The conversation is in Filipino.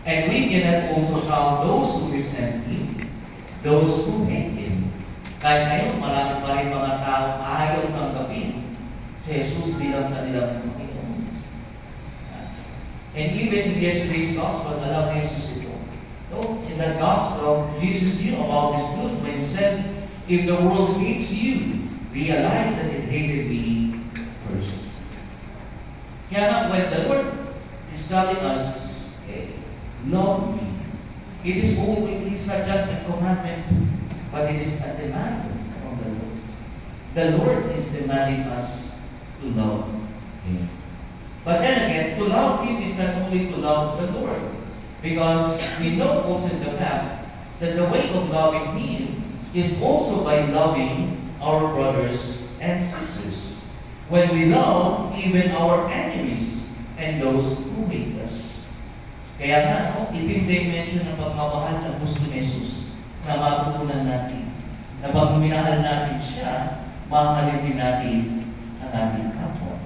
And we cannot also count those who resent Him, those who hate Him. Kahit ngayon, marami pa rin mga tao ayaw tanggapin si Jesus bilang kanilang Panginoon. And even in yesterday's gospel, alam ni Jesus ito. So, in that gospel, Jesus knew about this truth when He said, if the world hates you, realize that it hated me first. Kaya nga, when the Lord is telling us, love me, it is not just a commandment, but it is a demand from the Lord. The Lord is demanding us to love Him. But then again, to love Him is not only to love the Lord, because we know also in the fact that the way of loving Him is also by loving our brothers and sisters. When we love even our enemies and those who hate us. Kaya nga, ito yung dimension ng pagmamahal ng gusto ni Jesus na matutunan natin. Na pag minahal natin siya, mahalin din natin ang ating kapwa.